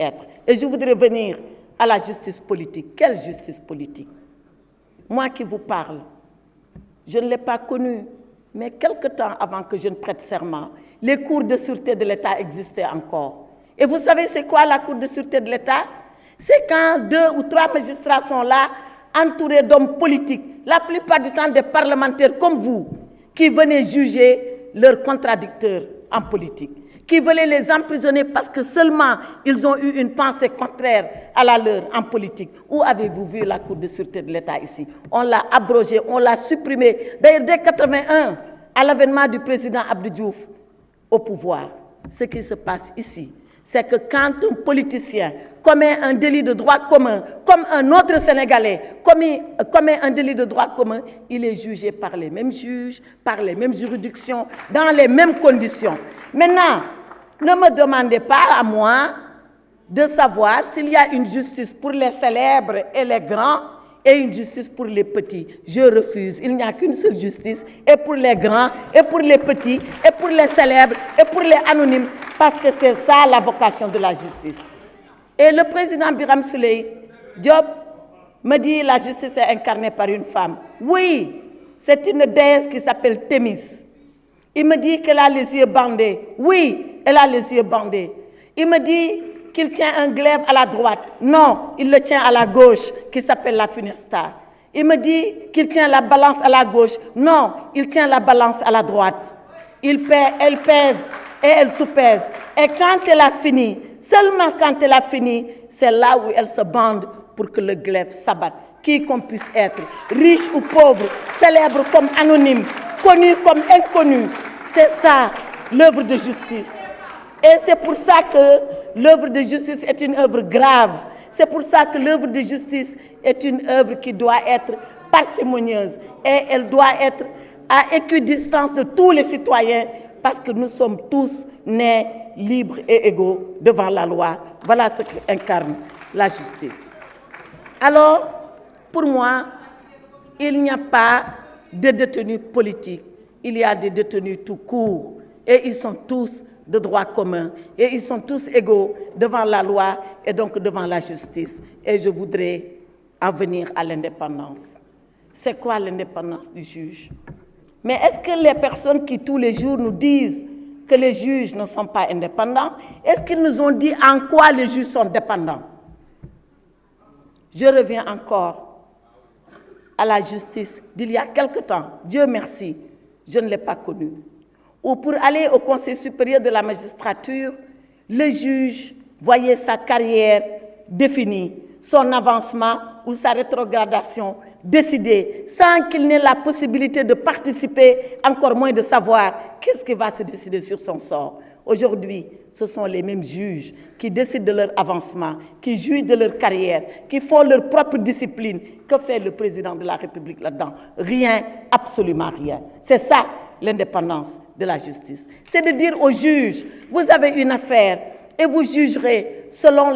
être. Et je voudrais venir à la justice politique. Quelle justice politique? Moi qui vous parle, je ne l'ai pas connue, mais quelque temps avant que je ne prête serment, les cours de sûreté de l'État existaient encore. Et vous savez c'est quoi la cour de sûreté de l'État? C'est quand 2 ou 3 magistrats sont là, entourés d'hommes politiques, la plupart du temps des parlementaires comme vous, qui venaient juger leurs contradicteurs en politique, qui voulaient les emprisonner parce que seulement ils ont eu une pensée contraire à la leur en politique. Où avez-vous vu la Cour de sûreté de l'État ici? On l'a abrogée, on l'a supprimée. D'ailleurs, dès 1981, à l'avènement du président Abdou Diouf au pouvoir, ce qui se passe ici, c'est que quand un politicien commet un délit de droit commun, comme un autre Sénégalais commet un délit de droit commun, il est jugé par les mêmes juges, par les mêmes juridictions, dans les mêmes conditions. Maintenant, ne me demandez pas à moi de savoir s'il y a une justice pour les célèbres et les grands et une justice pour les petits. Je refuse. Il n'y a qu'une seule justice, et pour les grands, et pour les petits, et pour les célèbres, et pour les anonymes, parce que c'est ça la vocation de la justice. Et le président Birame Souleye Diop me dit la justice est incarnée par une femme. Oui, c'est une déesse qui s'appelle Thémis. Il me dit qu'elle a les yeux bandés. Oui, elle a les yeux bandés. Il me dit qu'il tient un glaive à la droite. Non, il le tient à la gauche, qui s'appelle la funesta. Il me dit qu'il tient la balance à la gauche. Non, il tient la balance à la droite. Elle pèse et elle soupèse. Et quand elle a fini, seulement quand elle a fini, c'est là où elle se bande pour que le glaive s'abatte. Qui qu'on puisse être, riche ou pauvre, célèbre comme anonyme, connu comme inconnu. C'est ça l'œuvre de justice. Et c'est pour ça que l'œuvre de justice est une œuvre grave. C'est pour ça que l'œuvre de justice est une œuvre qui doit être parcimonieuse. Et elle doit être à équidistance de tous les citoyens, parce que nous sommes tous nés libres et égaux devant la loi. Voilà ce qu'incarne la justice. Alors, pour moi, il n'y a pas de détenus politiques. Il y a des détenus tout court. Et ils sont tous de droit commun. Et ils sont tous égaux devant la loi et donc devant la justice. Et je voudrais en venir à l'indépendance. C'est quoi l'indépendance du juge? Mais est-ce que les personnes qui tous les jours nous disent que les juges ne sont pas indépendants, est-ce qu'ils nous ont dit en quoi les juges sont dépendants? Je reviens encore à la justice d'il y a quelque temps. Dieu merci, je ne l'ai pas connue. Ou pour aller au Conseil supérieur de la magistrature, le juge voyait sa carrière définie, son avancement ou sa rétrogradation décidée, sans qu'il n'ait la possibilité de participer, encore moins de savoir qu'est-ce qui va se décider sur son sort. Aujourd'hui, ce sont les mêmes juges qui décident de leur avancement, qui jugent de leur carrière, qui font leur propre discipline. Que fait le président de la République là-dedans? Rien, absolument rien. C'est ça l'indépendance de la justice. C'est de dire aux juges, vous avez une affaire et vous jugerez selon